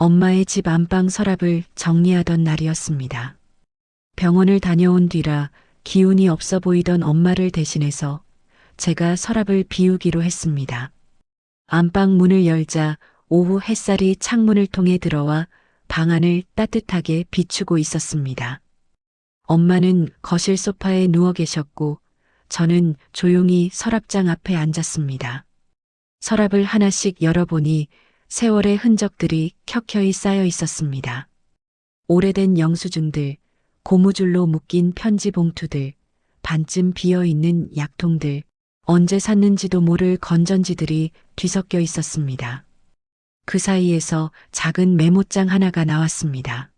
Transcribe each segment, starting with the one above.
엄마의 집 안방 서랍을 정리하던 날이었습니다. 병원을 다녀온 뒤라 기운이 없어 보이던 엄마를 대신해서 제가 서랍을 비우기로 했습니다. 안방 문을 열자 오후 햇살이 창문을 통해 들어와 방 안을 따뜻하게 비추고 있었습니다. 엄마는 거실 소파에 누워 계셨고 저는 조용히 서랍장 앞에 앉았습니다. 서랍을 하나씩 열어보니 세월의 흔적들이 켜켜이 쌓여 있었습니다. 오래된 영수증들, 고무줄로 묶인 편지 봉투들, 반쯤 비어있는 약통들, 언제 샀는지도 모를 건전지들이 뒤섞여 있었습니다. 그 사이에서 작은 메모장 하나가 나왔습니다.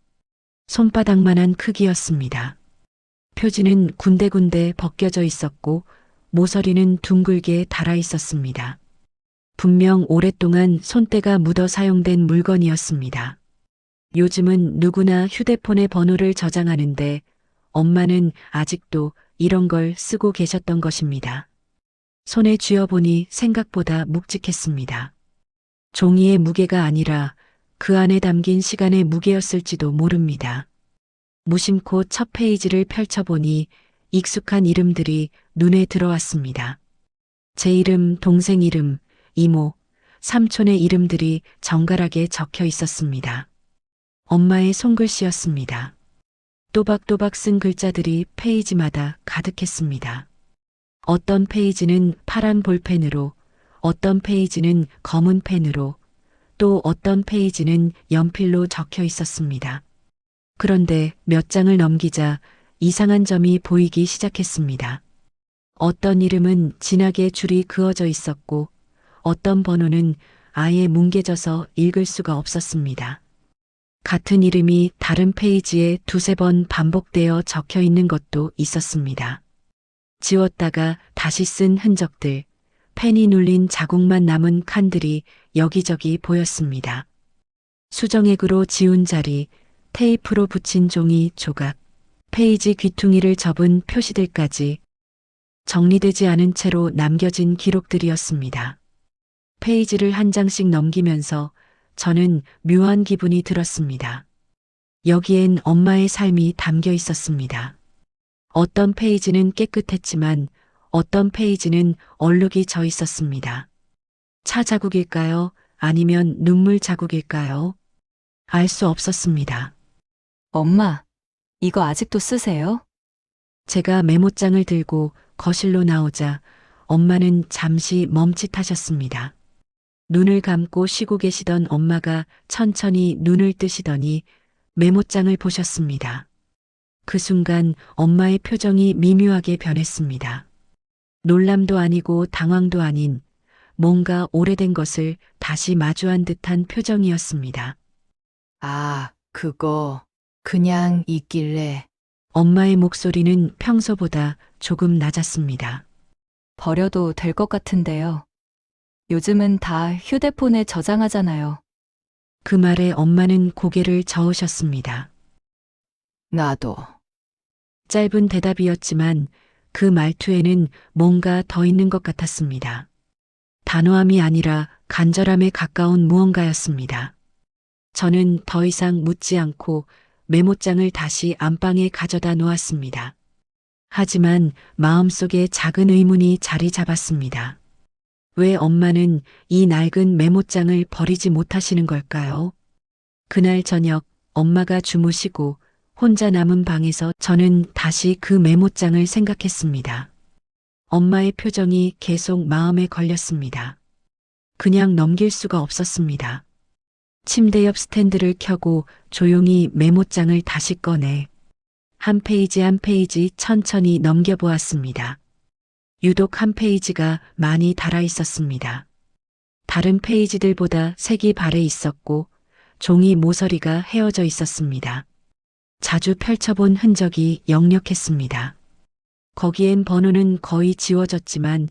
손바닥만한 크기였습니다. 표지는 군데군데 벗겨져 있었고 모서리는 둥글게 달아 있었습니다. 분명 오랫동안 손때가 묻어 사용된 물건이었습니다. 요즘은 누구나 휴대폰에 번호를 저장하는데 엄마는 아직도 이런 걸 쓰고 계셨던 것입니다. 손에 쥐어보니 생각보다 묵직했습니다. 종이의 무게가 아니라 그 안에 담긴 시간의 무게였을지도 모릅니다. 무심코 첫 페이지를 펼쳐보니 익숙한 이름들이 눈에 들어왔습니다. 제 이름, 동생 이름, 이모, 삼촌의 이름들이 정갈하게 적혀 있었습니다. 엄마의 손글씨였습니다. 또박또박 쓴 글자들이 페이지마다 가득했습니다. 어떤 페이지는 파란 볼펜으로, 어떤 페이지는 검은 펜으로, 또 어떤 페이지는 연필로 적혀 있었습니다. 그런데 몇 장을 넘기자 이상한 점이 보이기 시작했습니다. 어떤 이름은 진하게 줄이 그어져 있었고 어떤 번호는 아예 뭉개져서 읽을 수가 없었습니다. 같은 이름이 다른 페이지에 두세 번 반복되어 적혀 있는 것도 있었습니다. 지웠다가 다시 쓴 흔적들, 펜이 눌린 자국만 남은 칸들이 여기저기 보였습니다. 수정액으로 지운 자리, 테이프로 붙인 종이 조각, 페이지 귀퉁이를 접은 표시들까지 정리되지 않은 채로 남겨진 기록들이었습니다. 페이지를 한 장씩 넘기면서 저는 묘한 기분이 들었습니다. 여기엔 엄마의 삶이 담겨 있었습니다. 어떤 페이지는 깨끗했지만 어떤 페이지는 얼룩이 져 있었습니다. 차 자국일까요? 아니면 눈물 자국일까요? 알 수 없었습니다. 엄마, 이거 아직도 쓰세요? 제가 메모장을 들고 거실로 나오자 엄마는 잠시 멈칫하셨습니다. 눈을 감고 쉬고 계시던 엄마가 천천히 눈을 뜨시더니 메모장을 보셨습니다. 그 순간 엄마의 표정이 미묘하게 변했습니다. 놀람도 아니고 당황도 아닌 뭔가 오래된 것을 다시 마주한 듯한 표정이었습니다. 아, 그거 그냥 있길래. 엄마의 목소리는 평소보다 조금 낮았습니다. 버려도 될 것 같은데요. 요즘은 다 휴대폰에 저장하잖아요. 그 말에 엄마는 고개를 저으셨습니다. 나도. 짧은 대답이었지만 그 말투에는 뭔가 더 있는 것 같았습니다. 단호함이 아니라 간절함에 가까운 무언가였습니다. 저는 더 이상 묻지 않고 메모장을 다시 안방에 가져다 놓았습니다. 하지만 마음속에 작은 의문이 자리 잡았습니다. 왜 엄마는 이 낡은 메모장을 버리지 못하시는 걸까요? 그날 저녁 엄마가 주무시고 혼자 남은 방에서 저는 다시 그 메모장을 생각했습니다. 엄마의 표정이 계속 마음에 걸렸습니다. 그냥 넘길 수가 없었습니다. 침대 옆 스탠드를 켜고 조용히 메모장을 다시 꺼내 한 페이지 한 페이지 천천히 넘겨보았습니다. 유독 한 페이지가 많이 달아 있었습니다. 다른 페이지들보다 색이 바래 있었고 종이 모서리가 헤어져 있었습니다. 자주 펼쳐본 흔적이 역력했습니다. 거기엔 번호는 거의 지워졌지만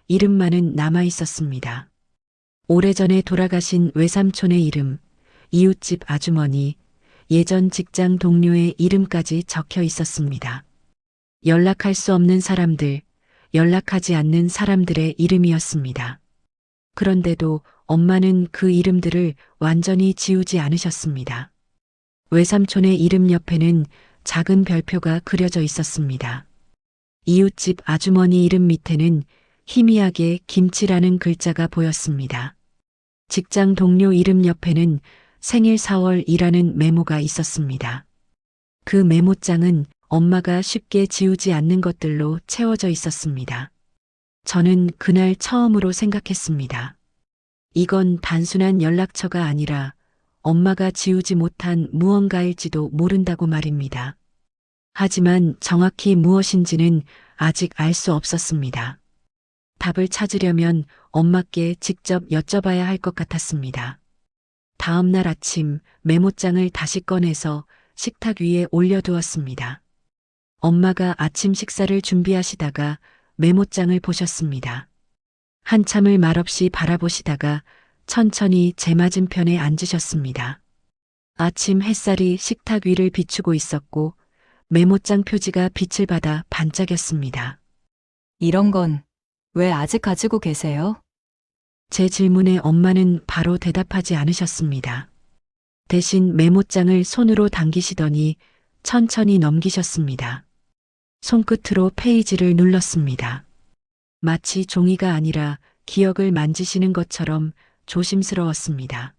이름만은 남아 있었습니다. 오래전에 돌아가신 외삼촌의 이름, 이웃집 아주머니, 예전 직장 동료의 이름까지 적혀 있었습니다. 연락할 수 없는 사람들, 연락하지 않는 사람들의 이름이었습니다. 그런데도 엄마는 그 이름들을 완전히 지우지 않으셨습니다. 외삼촌의 이름 옆에는 작은 별표가 그려져 있었습니다. 이웃집 아주머니 이름 밑에는 희미하게 김치라는 글자가 보였습니다. 직장 동료 이름 옆에는 생일 4월이라는 메모가 있었습니다. 그 메모장은 엄마가 쉽게 지우지 않는 것들로 채워져 있었습니다. 저는 그날 처음으로 생각했습니다. 이건 단순한 연락처가 아니라 엄마가 지우지 못한 무언가일지도 모른다고 말입니다. 하지만 정확히 무엇인지는 아직 알 수 없었습니다. 답을 찾으려면 엄마께 직접 여쭤봐야 할 것 같았습니다. 다음 날 아침 메모장을 다시 꺼내서 식탁 위에 올려두었습니다. 엄마가 아침 식사를 준비하시다가 메모장을 보셨습니다. 한참을 말없이 바라보시다가 천천히 제 맞은편에 앉으셨습니다. 아침 햇살이 식탁 위를 비추고 있었고 메모장 표지가 빛을 받아 반짝였습니다. 이런 건 왜 아직 가지고 계세요? 제 질문에 엄마는 바로 대답하지 않으셨습니다. 대신 메모장을 손으로 당기시더니 천천히 넘기셨습니다. 손끝으로 페이지를 눌렀습니다. 마치 종이가 아니라 기억을 만지시는 것처럼 조심스러웠습니다.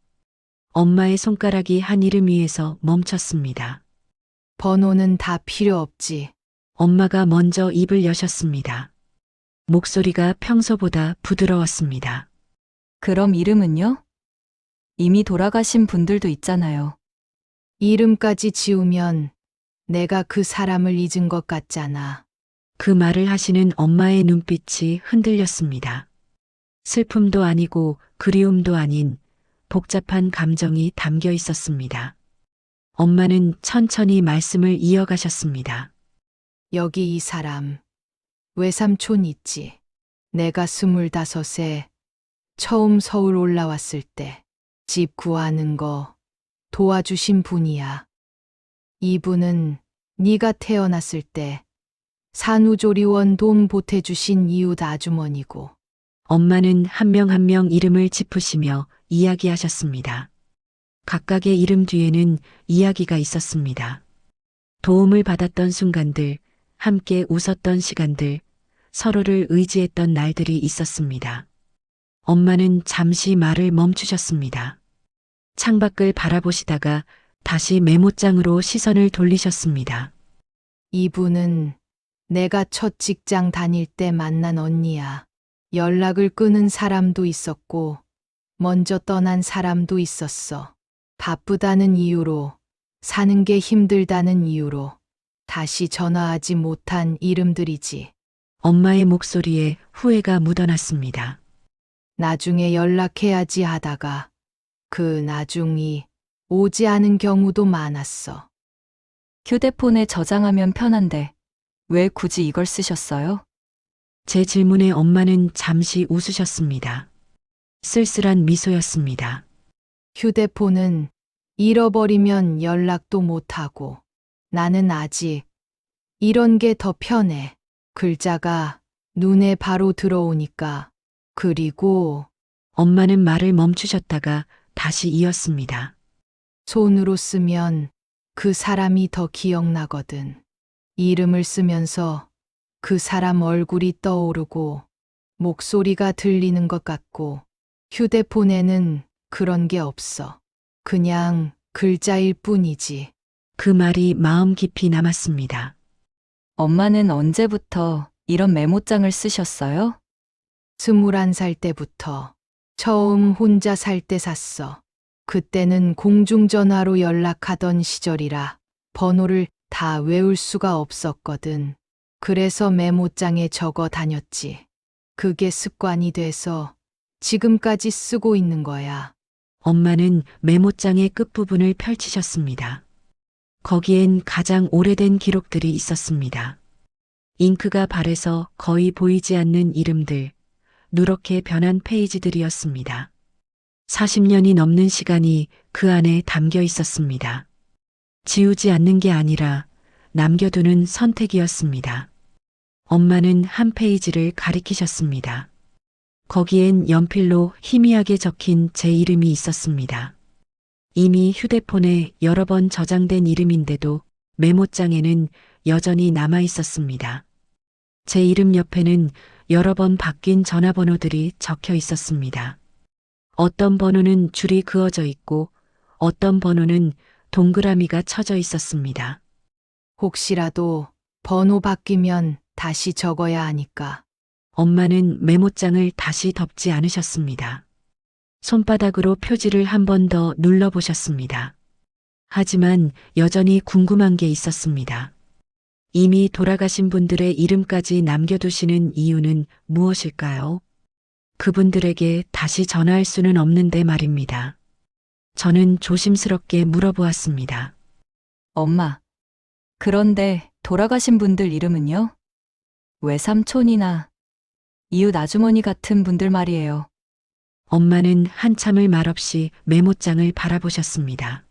엄마의 손가락이 한 이름 위에서 멈췄습니다. 번호는 다 필요 없지. 엄마가 먼저 입을 여셨습니다. 목소리가 평소보다 부드러웠습니다. 그럼 이름은요? 이미 돌아가신 분들도 있잖아요. 이름까지 지우면 내가 그 사람을 잊은 것 같잖아. 그 말을 하시는 엄마의 눈빛이 흔들렸습니다. 슬픔도 아니고 그리움도 아닌 복잡한 감정이 담겨 있었습니다. 엄마는 천천히 말씀을 이어가셨습니다. 여기 이 사람, 외삼촌 있지. 내가 25에 처음 서울 올라왔을 때 집 구하는 거 도와주신 분이야. 이분은 네가 태어났을 때 산후조리원 돈 보태주신 이웃 아주머니고. 엄마는 한 명 한 명 이름을 짚으시며 이야기하셨습니다. 각각의 이름 뒤에는 이야기가 있었습니다. 도움을 받았던 순간들, 함께 웃었던 시간들, 서로를 의지했던 날들이 있었습니다. 엄마는 잠시 말을 멈추셨습니다. 창밖을 바라보시다가 다시 메모장으로 시선을 돌리셨습니다. 이분은 내가 첫 직장 다닐 때 만난 언니야. 연락을 끊은 사람도 있었고, 먼저 떠난 사람도 있었어. 바쁘다는 이유로, 사는 게 힘들다는 이유로, 다시 전화하지 못한 이름들이지. 엄마의 목소리에 후회가 묻어났습니다. 나중에 연락해야지 하다가, 그 나중이 오지 않은 경우도 많았어. 휴대폰에 저장하면 편한데 왜 굳이 이걸 쓰셨어요? 제 질문에 엄마는 잠시 웃으셨습니다. 쓸쓸한 미소였습니다. 휴대폰은 잃어버리면 연락도 못하고, 나는 아직 이런 게 더 편해. 글자가 눈에 바로 들어오니까. 그리고 엄마는 말을 멈추셨다가 다시 이었습니다. 손으로 쓰면 그 사람이 더 기억나거든. 이름을 쓰면서 그 사람 얼굴이 떠오르고 목소리가 들리는 것 같고, 휴대폰에는 그런 게 없어. 그냥 글자일 뿐이지. 그 말이 마음 깊이 남았습니다. 엄마는 언제부터 이런 메모장을 쓰셨어요? 21살 때부터 처음 혼자 살 때 샀어. 그때는 공중전화로 연락하던 시절이라 번호를 다 외울 수가 없었거든. 그래서 메모장에 적어 다녔지. 그게 습관이 돼서 지금까지 쓰고 있는 거야. 엄마는 메모장의 끝부분을 펼치셨습니다. 거기엔 가장 오래된 기록들이 있었습니다. 잉크가 발에서 거의 보이지 않는 이름들, 누렇게 변한 페이지들이었습니다. 40년이 넘는 시간이 그 안에 담겨 있었습니다. 지우지 않는 게 아니라 남겨두는 선택이었습니다. 엄마는 한 페이지를 가리키셨습니다. 거기엔 연필로 희미하게 적힌 제 이름이 있었습니다. 이미 휴대폰에 여러 번 저장된 이름인데도 메모장에는 여전히 남아 있었습니다. 제 이름 옆에는 여러 번 바뀐 전화번호들이 적혀 있었습니다. 어떤 번호는 줄이 그어져 있고 어떤 번호는 동그라미가 쳐져 있었습니다. 혹시라도 번호 바뀌면 다시 적어야 하니까. 엄마는 메모장을 다시 덮지 않으셨습니다. 손바닥으로 표지를 한 번 더 눌러보셨습니다. 하지만 여전히 궁금한 게 있었습니다. 이미 돌아가신 분들의 이름까지 남겨두시는 이유는 무엇일까요? 그분들에게 다시 전화할 수는 없는데 말입니다. 저는 조심스럽게 물어보았습니다. 엄마. 그런데 돌아가신 분들 이름은요? 외삼촌이나 이웃 아주머니 같은 분들 말이에요. 엄마는 한참을 말없이 메모장을 바라보셨습니다.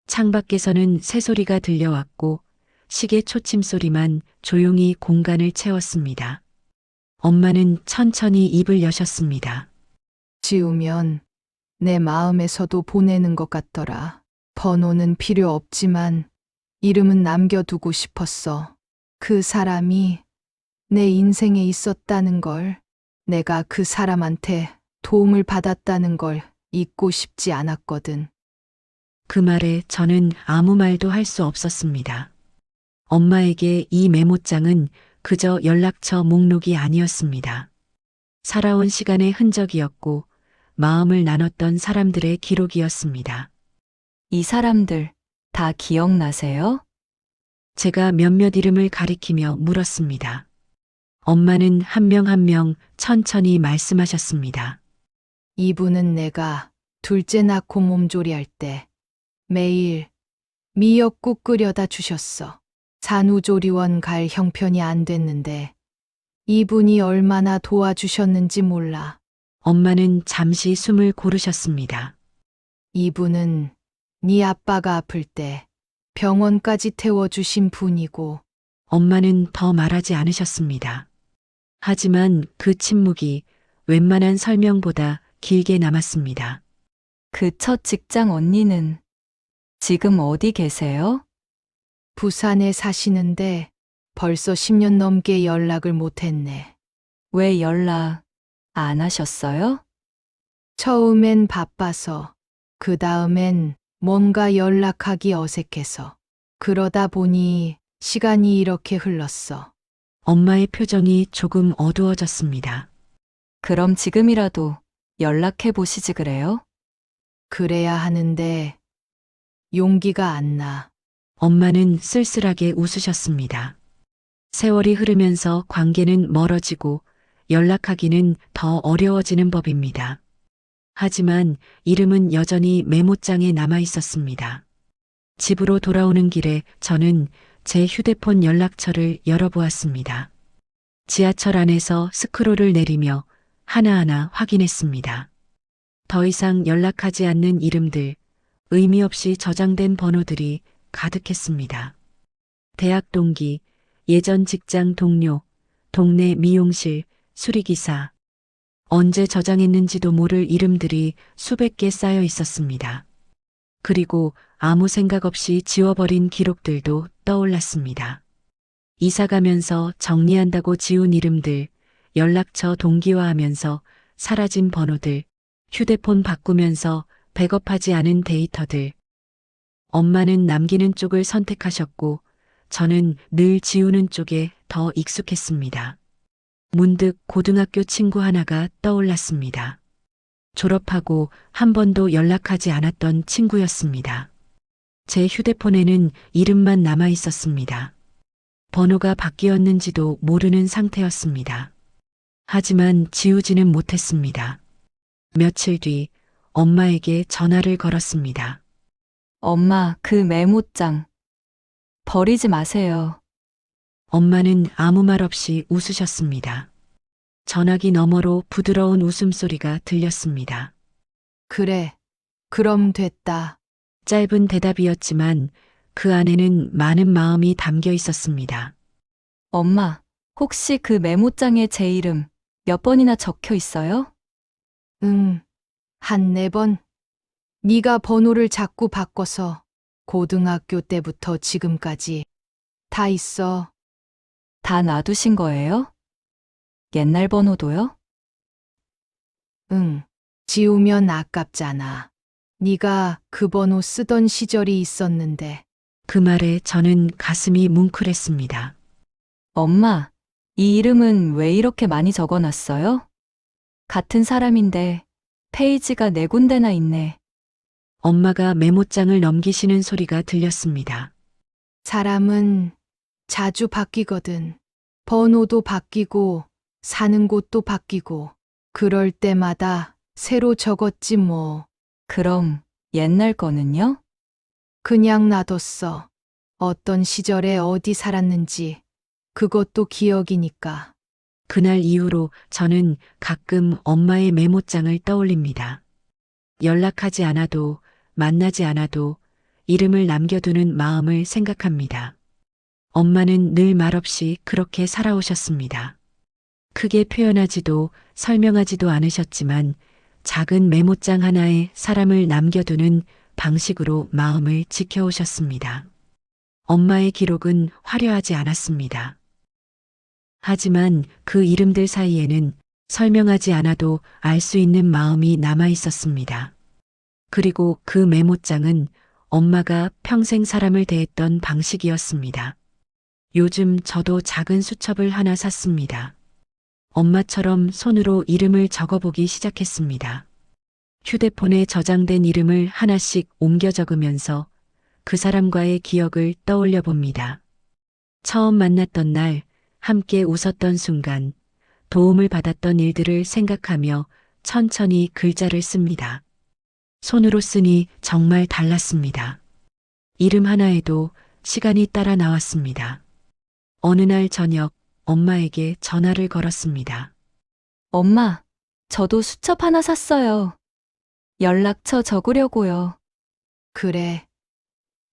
창밖에서는 새소리가 들려왔고 시계 초침 소리만 조용히 공간을 채웠습니다. 엄마는 천천히 입을 여셨습니다. 지우면 내 마음에서도 보내는 것 같더라. 번호는 필요 없지만 이름은 남겨두고 싶었어. 그 사람이 내 인생에 있었다는 걸, 내가 그 사람한테 도움을 받았다는 걸 잊고 싶지 않았거든. 그 말에 저는 아무 말도 할 수 없었습니다. 엄마에게 이 메모장은 그저 연락처 목록이 아니었습니다. 살아온 시간의 흔적이었고 마음을 나눴던 사람들의 기록이었습니다. 이 사람들 다 기억나세요? 제가 몇몇 이름을 가리키며 물었습니다. 엄마는 한 명 한 명 천천히 말씀하셨습니다. 이분은 내가 둘째 낳고 몸조리할 때 매일 미역국 끓여다 주셨어. 산후조리원 갈 형편이 안 됐는데 이분이 얼마나 도와주셨는지 몰라. 엄마는 잠시 숨을 고르셨습니다. 이분은 네 아빠가 아플 때 병원까지 태워주신 분이고, 엄마는 더 말하지 않으셨습니다. 하지만 그 침묵이 웬만한 설명보다 길게 남았습니다. 그 첫 직장 언니는 지금 어디 계세요? 부산에 사시는데 벌써 10년 넘게 연락을 못했네. 왜 연락 안 하셨어요? 처음엔 바빠서, 그 다음엔 뭔가 연락하기 어색해서, 그러다 보니 시간이 이렇게 흘렀어. 엄마의 표정이 조금 어두워졌습니다. 그럼 지금이라도 연락해 보시지 그래요? 그래야 하는데 용기가 안 나. 엄마는 쓸쓸하게 웃으셨습니다. 세월이 흐르면서 관계는 멀어지고 연락하기는 더 어려워지는 법입니다. 하지만 이름은 여전히 메모장에 남아 있었습니다. 집으로 돌아오는 길에 저는 제 휴대폰 연락처를 열어보았습니다. 지하철 안에서 스크롤을 내리며 하나하나 확인했습니다. 더 이상 연락하지 않는 이름들, 의미 없이 저장된 번호들이 가득했습니다. 대학 동기, 예전 직장 동료, 동네 미용실, 수리기사, 언제 저장했는지도 모를 이름들이 수백 개 쌓여 있었습니다. 그리고 아무 생각 없이 지워버린 기록들도 떠올랐습니다. 이사 가면서 정리한다고 지운 이름들, 연락처 동기화하면서 사라진 번호들, 휴대폰 바꾸면서 백업하지 않은 데이터들. 엄마는 남기는 쪽을 선택하셨고 저는 늘 지우는 쪽에 더 익숙했습니다. 문득 고등학교 친구 하나가 떠올랐습니다. 졸업하고 한 번도 연락하지 않았던 친구였습니다. 제 휴대폰에는 이름만 남아 있었습니다. 번호가 바뀌었는지도 모르는 상태였습니다. 하지만 지우지는 못했습니다. 며칠 뒤 엄마에게 전화를 걸었습니다. 엄마, 그 메모장 버리지 마세요. 엄마는 아무 말 없이 웃으셨습니다. 전화기 너머로 부드러운 웃음소리가 들렸습니다. 그래, 그럼 됐다. 짧은 대답이었지만 그 안에는 많은 마음이 담겨 있었습니다. 엄마, 혹시 그 메모장에 제 이름 몇 번이나 적혀 있어요? 응, 한 4번. 네가 번호를 자꾸 바꿔서 고등학교 때부터 지금까지 다 있어. 다 놔두신 거예요? 옛날 번호도요? 응, 지우면 아깝잖아. 네가 그 번호 쓰던 시절이 있었는데. 그 말에 저는 가슴이 뭉클했습니다. 엄마, 이 이름은 왜 이렇게 많이 적어놨어요? 같은 사람인데 페이지가 4군데나 있네. 엄마가 메모장을 넘기시는 소리가 들렸습니다. 사람은 자주 바뀌거든. 번호도 바뀌고 사는 곳도 바뀌고 그럴 때마다 새로 적었지 뭐. 그럼 옛날 거는요? 그냥 놔뒀어. 어떤 시절에 어디 살았는지 그것도 기억이니까. 그날 이후로 저는 가끔 엄마의 메모장을 떠올립니다. 연락하지 않아도, 만나지 않아도 이름을 남겨두는 마음을 생각합니다. 엄마는 늘 말없이 그렇게 살아오셨습니다. 크게 표현하지도 설명하지도 않으셨지만 작은 메모장 하나에 사람을 남겨두는 방식으로 마음을 지켜오셨습니다. 엄마의 기록은 화려하지 않았습니다. 하지만 그 이름들 사이에는 설명하지 않아도 알 수 있는 마음이 남아 있었습니다. 그리고 그 메모장은 엄마가 평생 사람을 대했던 방식이었습니다. 요즘 저도 작은 수첩을 하나 샀습니다. 엄마처럼 손으로 이름을 적어보기 시작했습니다. 휴대폰에 저장된 이름을 하나씩 옮겨 적으면서 그 사람과의 기억을 떠올려 봅니다. 처음 만났던 날, 함께 웃었던 순간, 도움을 받았던 일들을 생각하며 천천히 글자를 씁니다. 손으로 쓰니 정말 달랐습니다. 이름 하나에도 시간이 따라 나왔습니다. 어느 날 저녁 엄마에게 전화를 걸었습니다. 엄마, 저도 수첩 하나 샀어요. 연락처 적으려고요. 그래.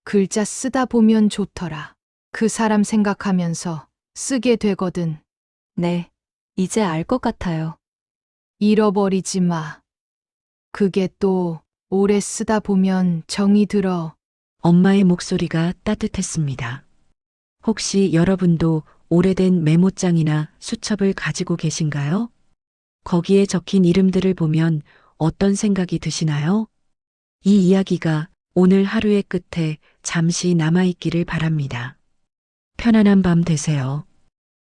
글자 쓰다 보면 좋더라. 그 사람 생각하면서 쓰게 되거든. 네, 이제 알 것 같아요. 잃어버리지 마. 그게 또 오래 쓰다 보면 정이 들어. 엄마의 목소리가 따뜻했습니다. 혹시 여러분도 오래된 메모장이나 수첩을 가지고 계신가요? 거기에 적힌 이름들을 보면 어떤 생각이 드시나요? 이 이야기가 오늘 하루의 끝에 잠시 남아있기를 바랍니다. 편안한 밤 되세요.